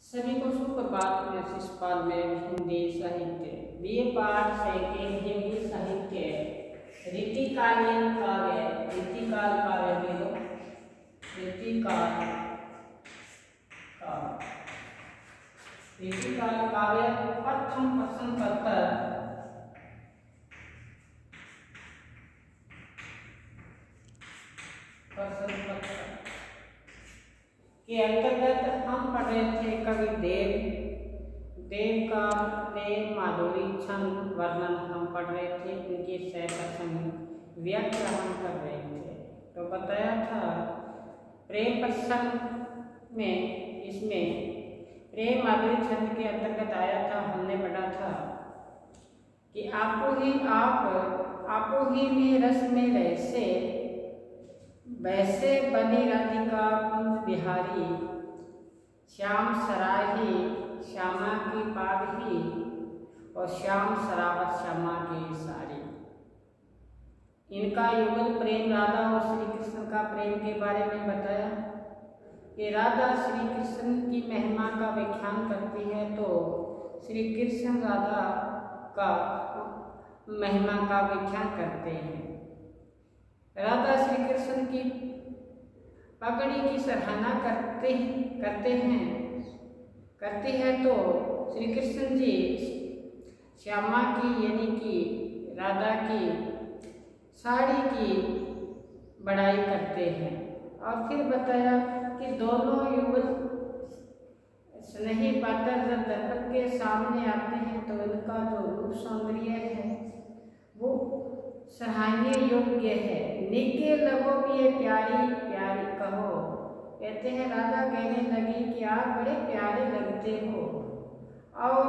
सभी को सुप्रभात। मैं शिषपाल में हिंदी साहित्य बीए पाठ सेकेंड हिंदी साहित्य रीतिकालीन काव्य रीतिकाल काव्य रीतिकाल काव्य प्रथम प्रश्न पत्र के अंतर्गत हम पढ़ रहे थे कवि देव का प्रेम माधुरी छंद वर्णन हम पढ़ रहे थे। उनके सहप्रसंग व्याख्या हम कर रहे थे। तो बताया था प्रेम प्रसंग में इसमें प्रेम माधुरी छंद के अंतर्गत आया था। हमने पढ़ा था कि आपो ही में रस में वैसे बनी राधिका कुंज बिहारी श्याम सराही श्यामा की पागही और श्याम सरावत श्यामा की सारी। इनका युगल प्रेम राधा और श्री कृष्ण का प्रेम के बारे में बताया कि राधा श्री कृष्ण की महिमा का व्याख्यान करती है तो श्री कृष्ण राधा का महिमा का व्याख्यान करते हैं। राधा श्री कृष्ण की पगड़ी की सराहना करते हैं तो श्री कृष्ण जी श्यामा की यानी कि राधा की साड़ी की बड़ाई करते हैं। और फिर बताया कि दोनों युगल स्नेही पात्र जब दर्पण के सामने आते हैं तो इनका जो रूप सौंदर्य है वो सराहनीय योग्य है। निके लगो भी ये प्यारी प्यारी कहो। कहते हैं राधा कहने लगी कि आप बड़े प्यारे लगते हो और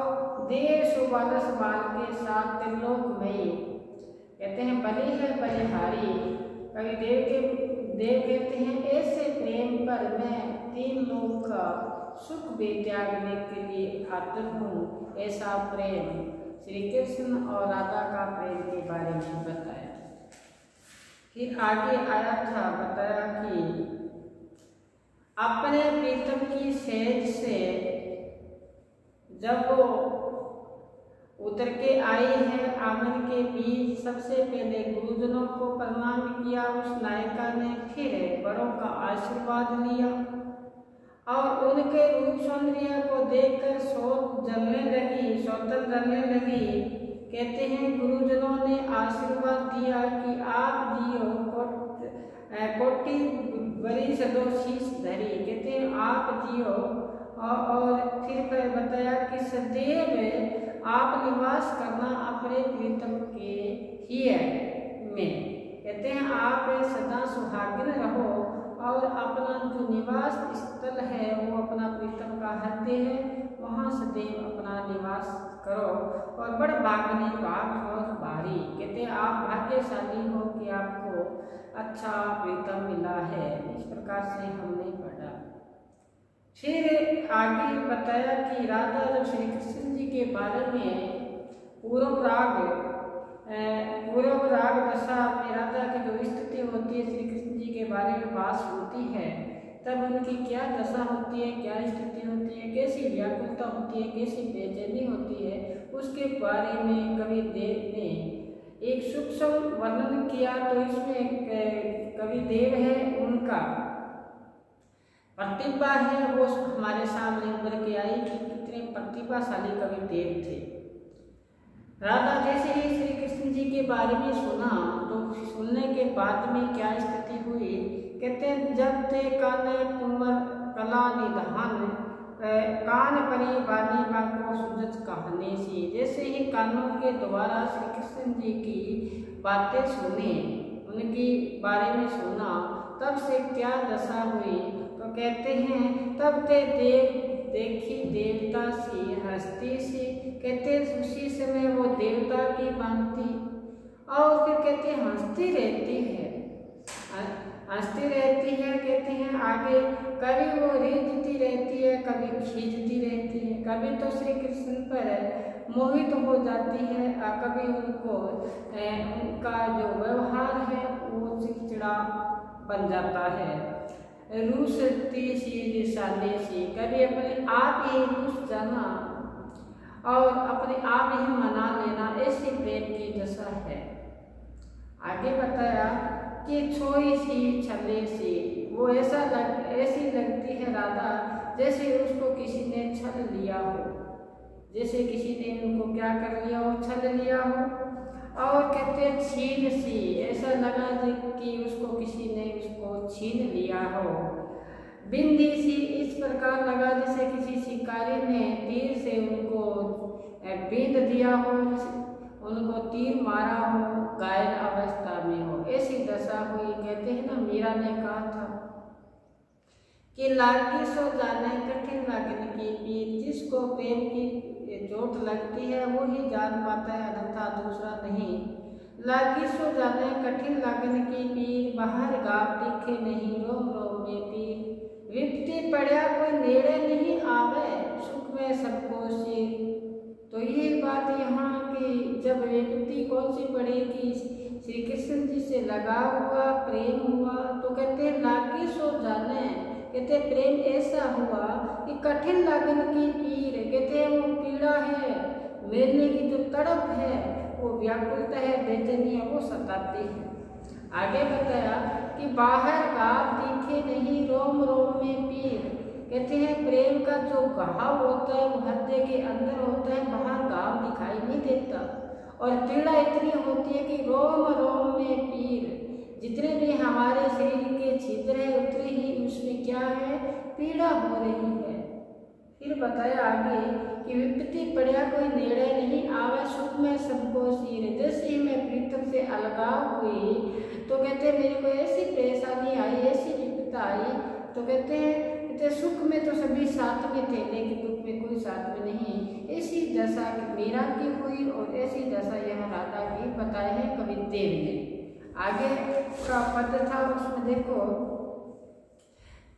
देव सुबालस बाल के साथ त्रिलोक मई। कहते हैं बलि है बलिहारी। कवि देव कहते हैं ऐसे प्रेम पर मैं तीन लोक का सुख भी त्यागने के लिए आतुर हूँ। ऐसा प्रेम श्री कृष्ण और राधा का प्रेम के बारे में बताया। फिर आगे आया था बताया कि अपने प्रीतम की सेज से जब वो उतर के आई है आंगन के बीच सबसे पहले गुरुजनों को प्रणाम किया। उस नायिका ने फिर बड़ों का आशीर्वाद लिया और उनके रूप सौंदर्य को देखकर शोध जलने लगी। कहते हैं गुरुजनों ने आशीर्वाद दिया कि आप जियो कोटि बड़ी सदो शीश धरी। कहते हैं आप जियो और फिर बताया कि सदैव आप निवास करना अपने प्रीतम के हिय में। कहते हैं आप सदा सुहागिन रहो और अपना जो निवास स्थल है वो अपना प्रीतम का हृदय है, वहाँ सदैव अपना निवास करो और बड़ भागने भाग और भारी। कहते हैं आप भाग्यशाली हो कि आपको अच्छा प्रीतम मिला है। इस प्रकार से हमने पढ़ा। फिर आगे बताया कि राधा जब श्री कृष्ण जी के बारे में पूर्व राग दशा में राधा की जो स्थिति होती है श्री कृष्ण जी के बारे में बात होती है तब उनकी क्या दशा होती है, क्या स्थिति होती है, कैसी व्याकुलता होती है, कैसी बेचैनी होती है, उसके बारे में कवि देव ने एक सूक्ष्म वर्णन किया। तो इसमें कवि देव है उनका प्रतिभा है वो हमारे सामने उभर के आई कि कितने प्रतिभाशाली कवि देव थे। राधा जैसे ही श्री कृष्ण जी के बारे में सुना तो सुनने के बाद में क्या स्थिति हुई। कहते हैं जब ते काने कुंवर कला निधान कान परी बानी बाको सुजत कहानी सी। जैसे ही कानों के द्वारा श्री कृष्ण जी की बातें सुनी, उनकी बारे में सुना, तब से क्या दशा हुई। तो कहते हैं तब ते देखी देवता सी हंसती सी। कहते उसी समय वो देवता की भांति और फिर कहते हैं हंसती रहती है। कहते हैं आगे कभी वो रीझती रहती है, कभी खींचती रहती है, कभी तो श्री कृष्ण पर मोहित हो जाती है और कभी उनका जो व्यवहार है वो चिड़चिड़ा बन जाता है। रूसती सी रिसाले सी, कभी अपने आप ही रूस जाना और अपने आप ही मना लेना, ऐसी प्रेम की दशा है। आगे बताया कि छोई सी छले सी, वो ऐसी लगती है राधा जैसे उसको किसी ने छल लिया हो, जैसे किसी ने उनको क्या कर लिया हो, छल लिया हो। और कहते हैं छीन सी, ऐसा लगा कि उसको किसी ने उसको छीन लिया हो। बिंदी सी, इस प्रकार लगा जैसे किसी शिकारी ने तीर से उनको बींध दिया हो, उनको तीर मारा हो, घायल अवस्था में हो, ऐसी दशा हुई। कहते हैं ना, मीरा ने कहा था कि लागी सो जाने कठिन लगन की पीर, जिसको प्रेम की चोट लगती है वो ही जान पाता है, अन्यथा दूसरा नहीं। लागी सो जाने कठिन लगन की पीर, बाहर गाव दिखे नहीं रोम रोम में पीर। विपत्ति पड़या कोई नेड़े नहीं आवे, सुख में सबको सिर। तो ये बात यहाँ की, जब विपत्ति कौन सी पड़ेगी, श्री कृष्ण जी से लगाव हुआ, प्रेम हुआ, तो कहते लागी सो जाने, कहते प्रेम ऐसा हुआ कि कठिन लगन की पीर, कहते हैं वो पीड़ा है, मिलने की जो तड़प है, वो व्याकुलता है, बेचैनी है, वो सताती है। आगे बताया कि बाहर गाव दिखे नहीं रोम रोम में पीर, कहते हैं प्रेम का जो घाव होता है वो हृदय के अंदर होता है, बाहर गाव दिखाई नहीं देता। और पीड़ा इतनी होती है कि रोम रोम में पीर, जितने भी हमारे शरीर के छिद्र है उतनी ही उसमें क्या है, पीड़ा हो रही है। फिर बताया आगे कि विपत्ति पड़या कोई नेड़े नहीं आवे, सुख में सबको सिर। जैसे ही मैं प्रीतम से अलगाव हुई तो कहते मेरे को ऐसी परेशानी आई, ऐसी विपत्ता आई, तो कहते सुख में तो सभी साथ में थे लेकिन दुख में कोई साथ में नहीं। ऐसी दशा मीरा की हुई और ऐसी दशा यह राधा की बताई है कविदेव ने। आगे का पद था उसमें देखो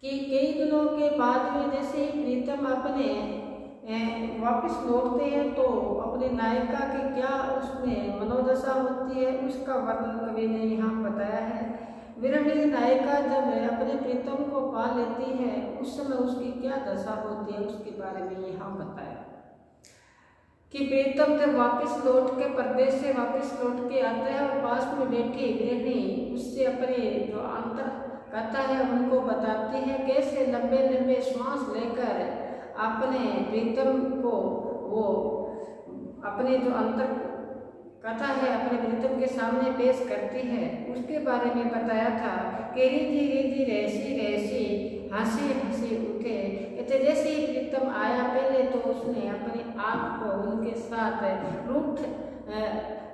कि कई दिनों के बाद में जैसे ही प्रीतम अपने वापस लौटते हैं तो अपने नायिका की क्या उसमें मनोदशा होती है, उसका वर्णन कवि ने यहाँ बताया है। विरहिणी नायिका जब अपने प्रीतम को पा लेती है उस समय उसकी क्या दशा होती है, उसके बारे में यहाँ बताया कि प्रीतम जब वापस लौट के परदेश से वापस लौट के आता है और पास में बैठी विरहिणी उससे अपने जो अंतर कथा है उनको बताती है, कैसे लंबे लंबे श्वास लेकर अपने प्रीतम को वो अपने जो अंतर कथा है अपने प्रीतम के सामने पेश करती है। उसके बारे में बताया था कि रिझी रहसी रहसी हंसी हंसी उठे, कहते जैसे ही प्रीतम आया पहले तो उसने अपने आप को उनके साथ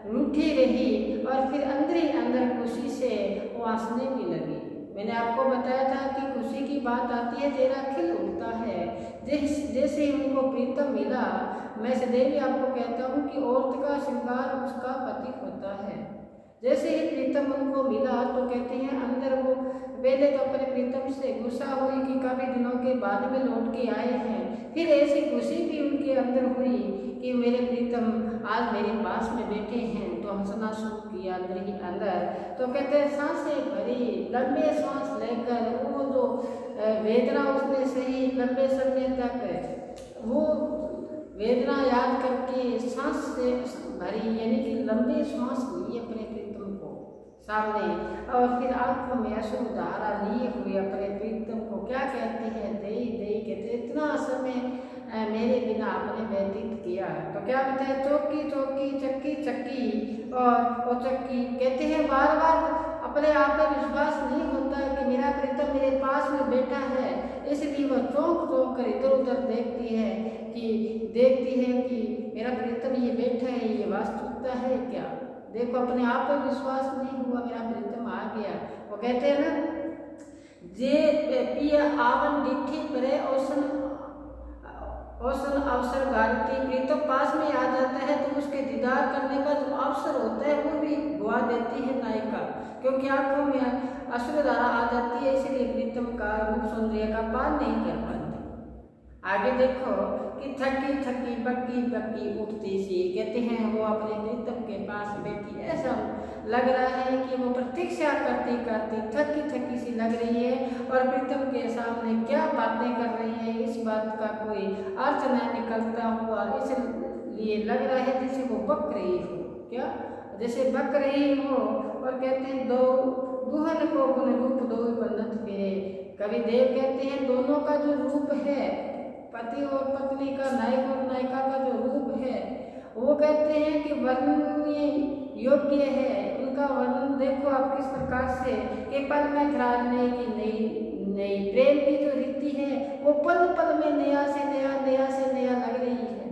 रूठी रही और फिर अंदर ही अंदर खुशी से वो हंसने भी लगी। मैंने आपको बताया था कि खुशी की बात आती है चेहरा खिल उठता है। जैसे ही उनको प्रीतम मिला, मैं सदैव भी आपको कहता हूँ कि औरत का श्रृंगार उसका पति होता है। जैसे ही प्रीतम उनको मिला तो कहते हैं अंदर वो पहले तो अपने प्रीतम से गुस्सा हुई कि काफ़ी दिनों के बाद में लौट के आए हैं, फिर ऐसी खुशी भी उनके अंदर हुई कि मेरे प्रीतम आज मेरे पास में बैठे हैं, तो हंसना शुरू किया अंदर ही अंदर। तो कहते हैं सांसें भरी, लंबे सांस लेकर वो जो वेदना उसने सही लंबे समय तक वो वेदना याद करके सांस से भरी, यानी कि लंबे सांस लिए अपने प्रीतम को सामने और फिर आंखों में अश्रुधारा लिए हुए अपने प्रीतम को क्या कहते हैं, दई दई कहते इतना समय मेरे बिना आपने व्यतीत किया। तो क्या बताए, चौकी चौकी चक्की चक्की और वो चक्की, कहते हैं बार बार अपने आप में विश्वास नहीं होता कि मेरा प्रीतम मेरे पास में बैठा है, इसलिए वह चौंक चौंक कर इधर उधर देखती है कि मेरा प्रीतम ये बैठा है, ये वास्तविकता है क्या। देखो अपने आप पर विश्वास नहीं हुआ, मेरा प्रीतम आ गया। वो कहते हैं ना, जे पिया आवन डिठी परे औसन अवसर गारती, प्रीतम पास में आ जाता है तो उसके दीदार करने का जो अवसर होता है वो भी गुआ देती है नायिका, क्योंकि आंखों में अश्रुधारा आ जाती है, इसलिए प्रीतम का रूप सौंदर्य का पान नहीं कर पाती। आगे देखो कि थकी थकी बक्की बक्की उठती सी, कहते हैं वो अपने प्रीतम के पास बैठी ऐसा लग रहा है कि वो प्रतीक्षा करती करती थकी थकी सी लग रही है और प्रीतम के सामने क्या बातें कर रही है इस बात का कोई अर्थ न निकलता हुआ इसलिए लग रहा है जैसे वो बक रही हो, क्या जैसे बक रही हो। और कहते हैं दो दुल्हन को गुण रूप दो बंधत फिरे। कवि देव कहते हैं दोनों का जो रूप है, पति और पत्नी का, नायक और नायिका का जो रूप है, वो कहते हैं कि वर्णनीय योग्य है। उनका वर्णन देखो आप किस प्रकार से कि पल में खराजने की नई प्रेम की जो रीति है वो पल पल में नया से नया लग रही है।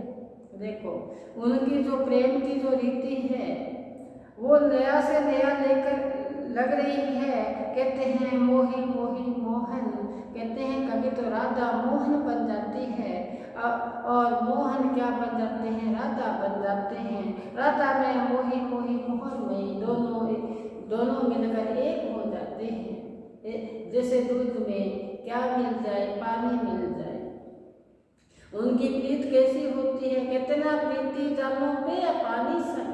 देखो उनकी जो प्रेम की जो रीति है वो नया से नया लेकर लग रही है। कहते हैं मोही मोही मोहन, कहते हैं कभी तो राधा मोहन बन जाती है और मोहन क्या बन जाते हैं, राधा बन जाते हैं। राधा में मोही मोही मोहन में दोनों मिलकर एक हो जाते हैं। जैसे दूध में क्या मिल जाए, पानी मिल जाए। उनकी प्रीत कैसी होती है, कितना प्रीति जानो पे पानी सन,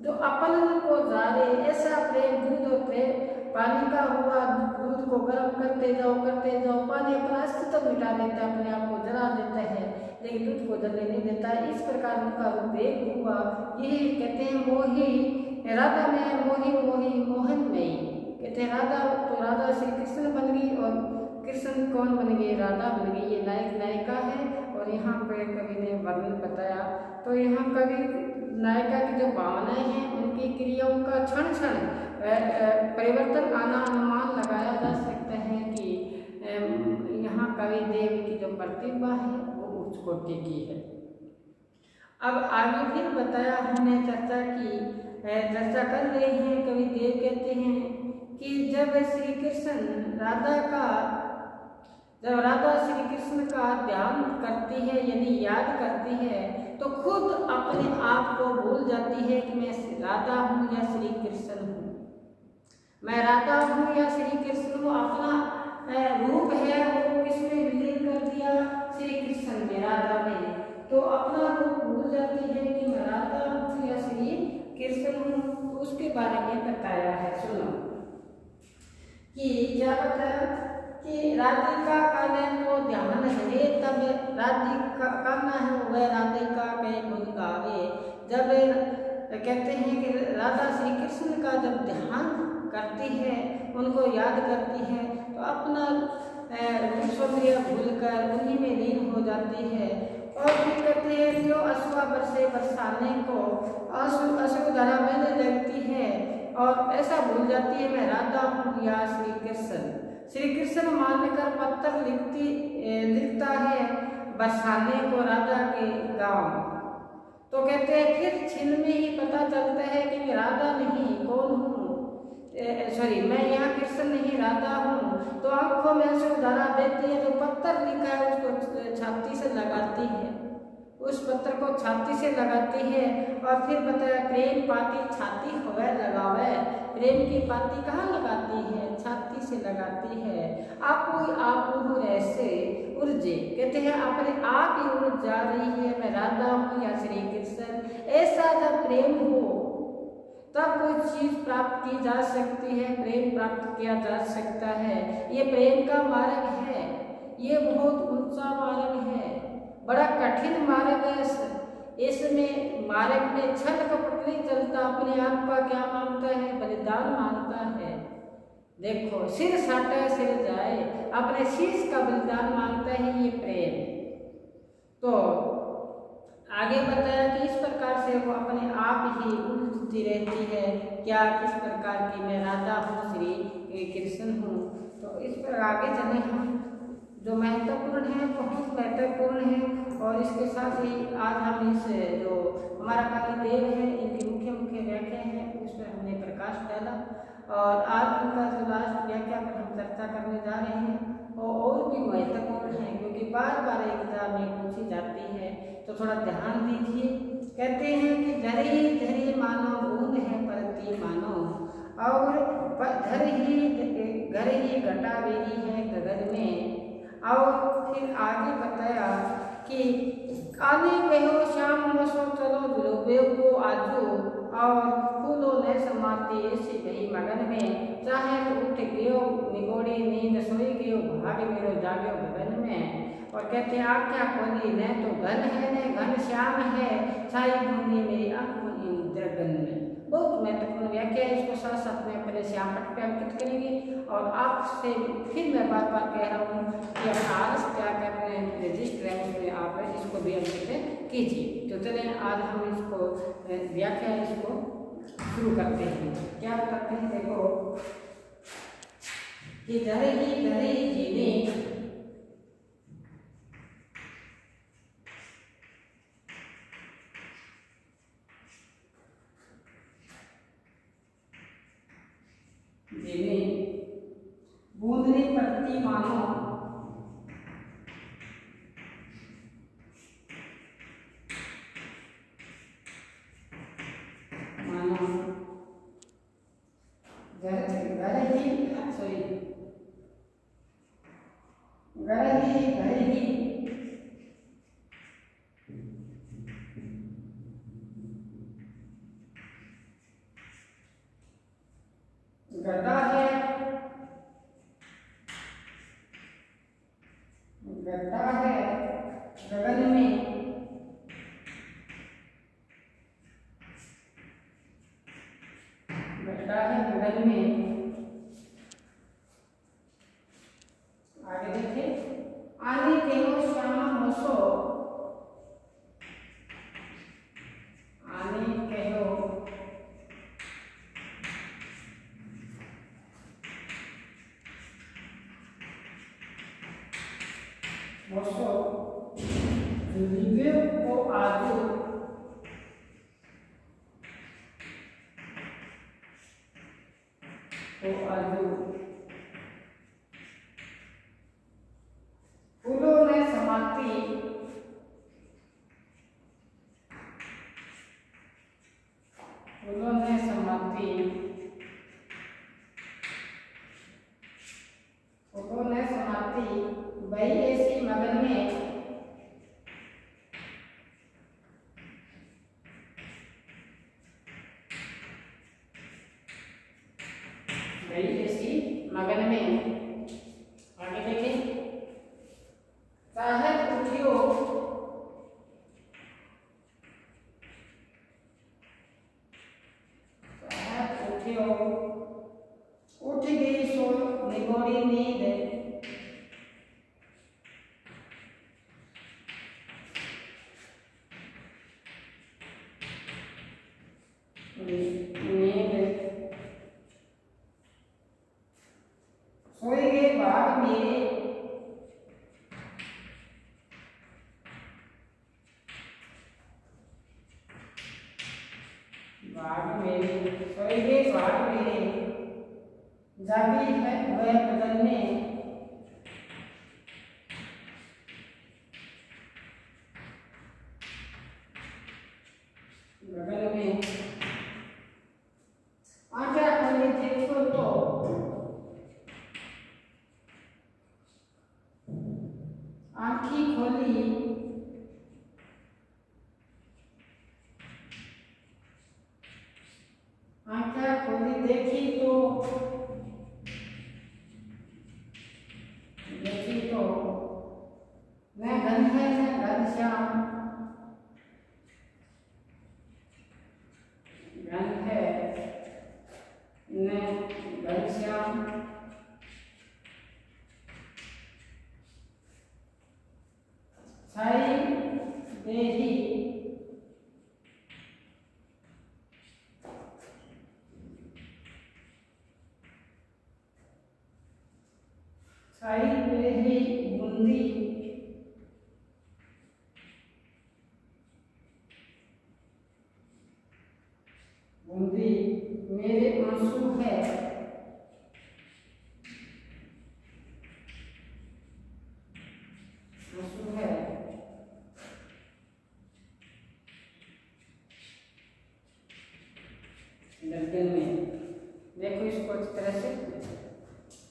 जो अपन को जारे ऐसा प्रेम दूध और प्रेम पानी का हुआ। दूध को गर्म करते जाओ, पानी अपना अस्तित्व मिटा देता है, अपने आप को जला देता है, लेकिन दूध को जलने नहीं देता। इस प्रकार उनका रूप एक हुआ। यही कहते हैं मोही राधा में मोही मोही मोहन में। कहते हैं राधा तो राधा श्री कृष्ण बन गई और कृष्ण कौन बन गए, राधा बन गई। ये नायक नायिका है। और यहाँ पे कवि ने वर्णन बताया तो यहाँ कवि नायिका की जो भावनाएं हैं उनकी क्रियाओं का क्षण क्षण परिवर्तन आना अनुमान लगाया जा सकता है कि यहाँ कवि देव की जो प्रतिभा है वो उच्च कोटि की है। अब आगे फिर बताया हमने चर्चा कर रहे हैं। कवि देव कहते हैं कि जब राधा श्री कृष्ण का ध्यान करती है यानी याद करती है तो खुद अपने आप को भूल जाती है कि मैं राधा हूँ या श्री कृष्ण हूँ, मैं राधा हूँ या श्री कृष्ण हूँ। अपना रूप है वो किसमें विलीन कर दिया, श्री कृष्ण में, राधा में। तो अपना रूप भूल जाती है कि मैं राधा हूँ या श्री कृष्ण हूँ। उसके बारे में बताया है, सुनो कि क्या बताया कि राधिका का तो ध्यान है, तब राधिका करना है वह राधिका के गुण गावे। जब कहते हैं कि राधा श्री कृष्ण का जब ध्यान करती है, उनको याद करती है तो अपना सौंदर्य भूलकर उन्हीं में लीन हो जाती है। और फिर कहते हैं जो अश्वा बरसे बरसाने को अश्रुधारा बहने लगती है और ऐसा भूल जाती है मैं राधा हूँ या श्री कृष्ण मानकर पत्थर लिखता है बरसाने को राधा के गांव। तो कहते हैं फिर छिन में ही पता चलता है कि मैं राधा नहीं कौन हूँ, मैं यहाँ कृष्ण नहीं राधा हूँ। तो आंखों में अश्रुधारा देती है, जो पत्थर लिखा है उसको छाती से लगाती है, उस पत्थर को छाती से लगाती है। और फिर बताया प्रेम पाती छाती होवे लगावे। प्रेम की पाती कहाँ लगाती है, छाती से लगाती है। आप ऐसे उर्जे, कहते हैं अपने आप ही उड़ जा रही है मैं राधा हूँ या श्री कृष्ण। ऐसा जब प्रेम हो तब कोई चीज प्राप्त की जा सकती है, प्रेम प्राप्त किया जा सकता है। ये प्रेम का मार्ग है, ये बहुत ऊंचा मार्ग है, बड़ा कठिन मार्ग है। इसमें मार्ग में छल कपट नहीं चलता, अपने आप का क्या मांगता है, बलिदान मांगता है। देखो सिर साटे सिर जाए, अपने शीश का बलिदान मांगता है ये प्रेम। तो आगे बताया कि इस प्रकार से वो अपने आप ही उलझती रहती है, क्या किस प्रकार की मैं राधा हूँ श्री कृष्ण हूँ। तो इस पर आगे चले हम, जो महत्वपूर्ण है बहुत महत्वपूर्ण है। और इसके साथ ही आज हम इस जो हमारा कवि देव है इनकी मुख्य व्याख्या है उस पर हमने प्रकाश डाला। और आज उनका जो लास्ट व्याख्या पर हम चर्चा करने जा रहे हैं वो और भी महत्वपूर्ण है, क्योंकि बार बार एग्जाम में पूछी जाती है, तो थोड़ा ध्यान दीजिए। कहते हैं कि धरी धरी मानो बूंद है परती मानो, और घर ही घटा बेरी है गगन में। और फिर आगे बताया कि काले कहो श्याम मसो चलो ध्रुवे को आजो, और फूलों ने समाती ऐसी गई मगन में, चाहे तो उठ गयो निगोड़ी नींद सोई गयो भाग मेरो जाग्यो गगन में। और कहते हैं आख्या खोली न तो घन है न घन श्याम है, छाई बूंदी मेरी आंख द्रगन में। बहुत महत्वपूर्ण व्याख्या है, इसको साथ साथ में अपने श्याम पट पे अंकित करेंगे। और आपसे फिर मैं बार बार कह रहा हूँ कि अपना आलस त्याग कर अपने रजिस्टर है उसमें आप इसको भी अंकित कीजिए। तो चलें आज हम इसको व्याख्या इसको शुरू करते हैं। क्या करते हैं देखो कि धरे जीने बूंदनी पड़ती मानो गदा है गगन में, गदा है गगन में। आगे देखिए आने के हो श्याम होसो, आने के हो होसो रिव्यू को आजू फूलों ने समाती वही ऐसी मगन में, वही ऐसी मगन में। आगे देखें चाहे उठियो उठ गई सो निगोड़ी नींद, सोए गए बाग मेरे, सोए गए बाग मेरे, जागी है वह बदन में, गगन में। आंखें खोली देखो तो आंखी खोली आंखें खोली देखी तो न घन है न घन श्याम, घन है न घन श्याम। छाई देही छाई देही बूंदी, बूंदी मेरे आंसू है, आंसू है। गगन में देखो इसको इस तरह से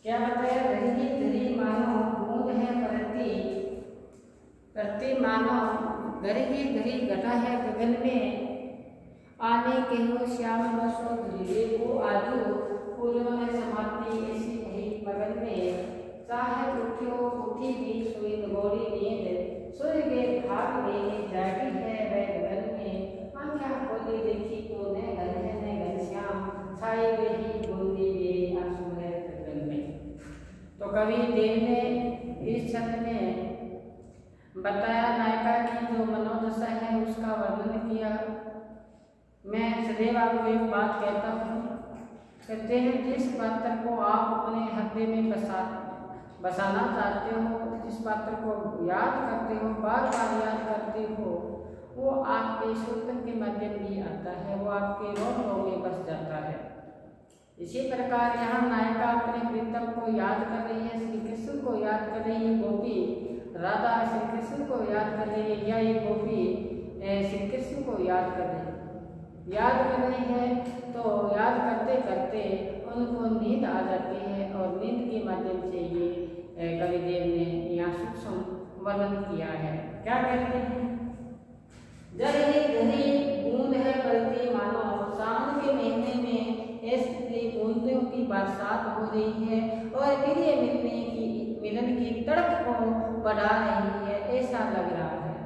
क्या बताया, रही धरी मानो बूंद है परती मानो, घरी घरी घटा है गगन में। आने के हो श्याम बसो धीरे को आजू फूलों ने समाप्ति ऐसी कही मगन में चाहे उठियो उठी भी सोई गोरी नींद सोई गए भाग में जागी है वह गगन में आँखें खोली देखी तो न घन है न घनश्याम छाई रही बूंदी मेरी आंसू है गगन में। तो कवि देव ने इस छंद में बताया नायिका की जो मनोदशा है उसका वर्णन किया। मैं सदैव आपको एक बात कहता हूँ, कहते हैं जिस पात्र को आप अपने हृदय में बसाना चाहते हो, जिस पात्र को याद करते हो, बार बार याद करते हो, वो आपके सूत्र के माध्यम भी आता है, वो आपके रोम में बस जाता है। इसी प्रकार यहाँ नायिका अपने प्रीतम को याद कर रही है, श्री कृष्ण को याद कर रही है, गोपी राधा श्री कृष्ण को याद कर रही है, या ये गोपी श्री कृष्ण को याद कर रही है। तो याद करते करते उनको नींद आ जाती है और नींद के माध्यम से ये कविदेव ने यहाँ सूक्ष्म वर्णन किया है। क्या कहते हैं, जरी घनी बूंद है पड़ती मानो सावन के महीने में ऐसी बूंदों की बरसात हो रही है और प्रिय मिलन की तड़प को बढ़ा रही है, ऐसा लग रहा है।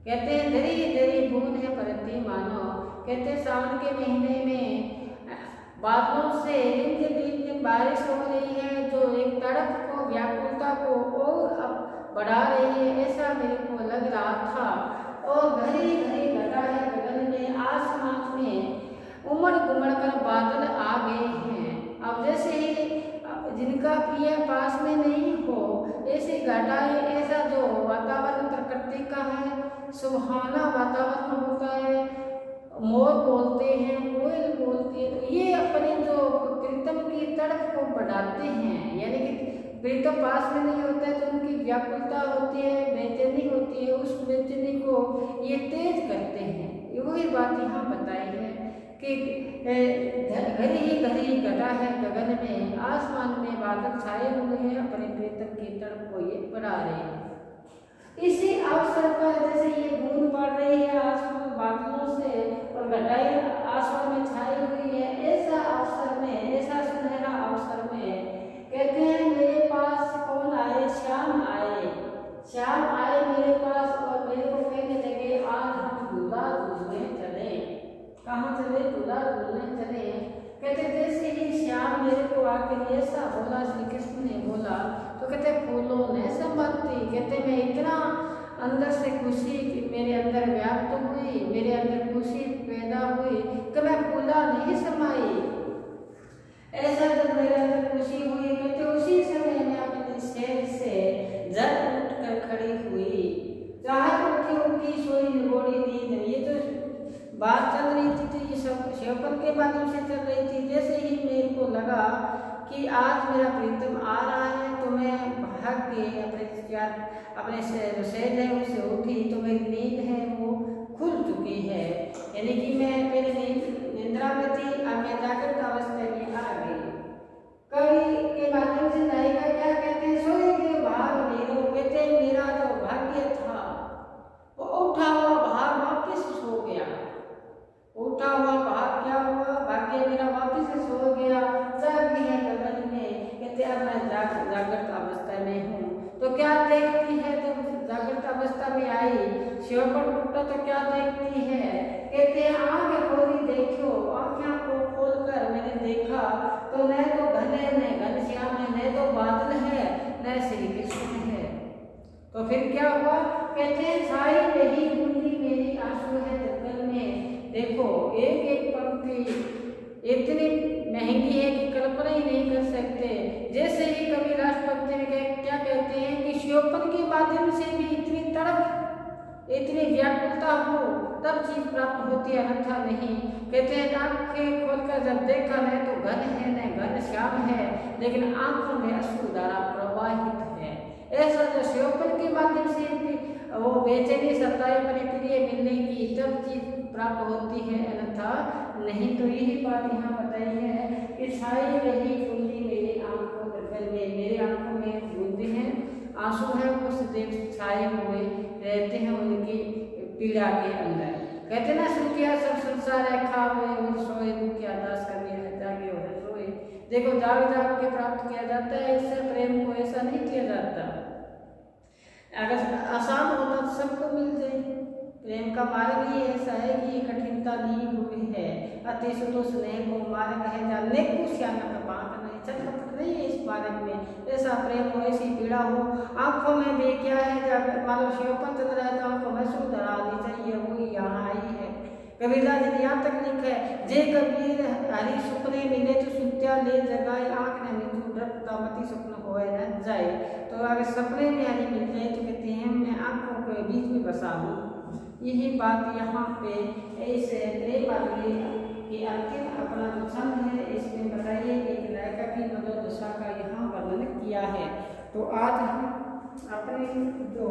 कहते हैं जरी जरी बूंद है पड़ती मानो, कहते सावन के महीने में बादलों से रिमझिम बारिश हो रही है जो एक तड़प को व्याकुलता को और बढ़ा रही है, ऐसा मेरे को लग रहा था। और घड़ी घड़ी घटा है गगन में, आसमान में उमड़ घुमड़ कर बादल आ गए हैं। अब जैसे ही जिनका प्रिय पास में नहीं हो ऐसी घटाएं, ऐसा जो वातावरण प्रकृति का है सुहाना वातावरण होता है, मोर बोलते हैं, कोयल बोलती है, तो ये अपने जो प्रीतम की तड़प को बढ़ाते हैं, यानी कि प्रीतम पास में नहीं होता है तो उनकी व्याकुलता होती है, बेचैनी होती है, उस बेचैनी को ये तेज करते हैं। वही बात यहाँ बताई है कि घड़ी ही घड़ी घटा है गगन में, आसमान में बादल छाए हुए हैं, अपने प्रीतम की तड़प को ये बढ़ा रहे हैं। इसी अवसर पर जैसे ये बूंद पड़ रही है आसमान बादलों से और घटाई आसमान में छाई हुई है, ऐसा अवसर में, ऐसा सुनहरा अवसर में कहते हैं मेरे पास कौन आए, श्याम आए, श्याम आए मेरे पास और मेरे को कहने लगे आज हम दूल्हा दूल्हने चले। कहाँ चले? दूल्हा दूल्हने चले। कहते जैसे ही श्याम मेरे को आके ऐसा बोला, श्री कृष्ण ने बोला, तो कहते फूलों ने संपत्ति, कहते मैं इतना अंदर से खुशी मेरे अंदर व्याप्त हुई, मेरे अंदर खुशी पैदा हुई कि मैं फूला नहीं समाई। ऐसा जब मेरे अंदर खुशी हुई, कहते उसी समय मैं अपने शहर से झट उठ कर खड़ी हुई, चाहे उठी उठी सोई निगोड़ी नींद। ये तो बात चल रही थी तो ये सब श्योपन के माध्यम से चल रही थी। जैसे ही मेरे को लगा कि आज मेरा प्रीतम आ रहा है तो मैं भाग के अपने शहर है उसे उठी, तो मेरी नींद है वो खुल चुकी है, यानी कि मैं मेरी निद्रा में थी, अब मैं जागृत अवस्था में आ गई। कवि के माध्यम से नायिका क्या कहते हैं, सोए के भाग मेरो, कहते मेरा जो भाग्य था वो उठा हुआ भाग वापिस सो गया। उठा हुआ भाग क्या हुआ, भाग्य मेरा वापिस सो गया, जाग है गगन में। कहते अब मैं जागृत अवस्था में हूँ। तो क्या देखती है जब जागृत अवस्था में आई, श्योपन टूटा तो क्या देखती है, कहते आंखें खोली देखो, आंखें को खोलकर मैंने देखा तो न तो घन है न घनश्याम है, न तो बादल है न श्री कृष्ण है। तो फिर क्या हुआ, कहते छाई रही बूंदी मेरी आंसू है जंगल में। देखो एक एक पंक्ति इतनी महंगी है कि कल्पना ही नहीं कर सकते। जैसे ही कवि राष्ट्रपति में क्या कहते हैं कि श्योपन के माध्यम से भी इतनी तड़प इतनी व्याकुलता हो तब चीज प्राप्त होती है, अन्यथा नहीं। कहते हैं आंखें खोलकर जब देखा न तो घन है न घनश्याम है, लेकिन आंखों में अश्रुधारा प्रवाहित है। ऐसा जो श्योपन के माध्यम से वो बेचैनी सताए अपने प्रिय मिलने की तब चीज प्राप्त होती है, अन्यथा नहीं। तो यही बात यहाँ बताई है कि छाई रही बूंदी मेरी आंखों गगन में, मेरी आंखों में बूंदे हैं, आंसू है वो सदैव छाए हुए रहते हैं उनकी पीड़ा के अंदर। कहते ना सुन किया सब सारे खावे और सोए दुखिया दास कभी जागे और सोए। देखो जाग जाग के प्राप्त किया जाता है, इससे प्रेम को ऐसा नहीं किया जाता। अगर आसान होता तो सबको मिल जाए। प्रेम का मार्ग ही ऐसा है कि कठिनता ली हुई है, अति सुतो स्नेह को मार्ग है, जानने को श्यानक बांक नहीं, चटपट नहीं है इस मार्ग में। ऐसा प्रेम हो, ऐसी पीड़ा हो, आंखों में भी क्या है, जब मान लो शिवपन चल रहा है तो आंखों में सुधरा दी चाहिए, वो यहाँ आई है। कबीरदास जी यहाँ तक लिखे, जे कबीर हरि सुपने मिले तो सुत्या ले जगाए, आंख ने मिथु डरता मति स्वप्न होए न जाए। तो अगर सपने में हरि मिल जाए तो कहते हैं मैं आंखों के बीच में बसा लूँ। यही बात यहाँ पे ऐसे प्रेम वाले कि अंतिम अपना जो छंद है इसमें बताइए एक नायिका की मनोदशा का यहाँ वर्णन किया है। तो आज हम अपने जो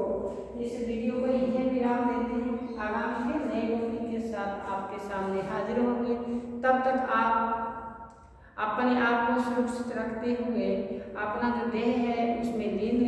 इस वीडियो को यही विराम देते हैं, आगामी के नए टॉपिक के साथ आपके सामने हाजिर होंगे। तब तक आप अपने आप को सुरक्षित रखते हुए अपना जो देह है उसमें लीन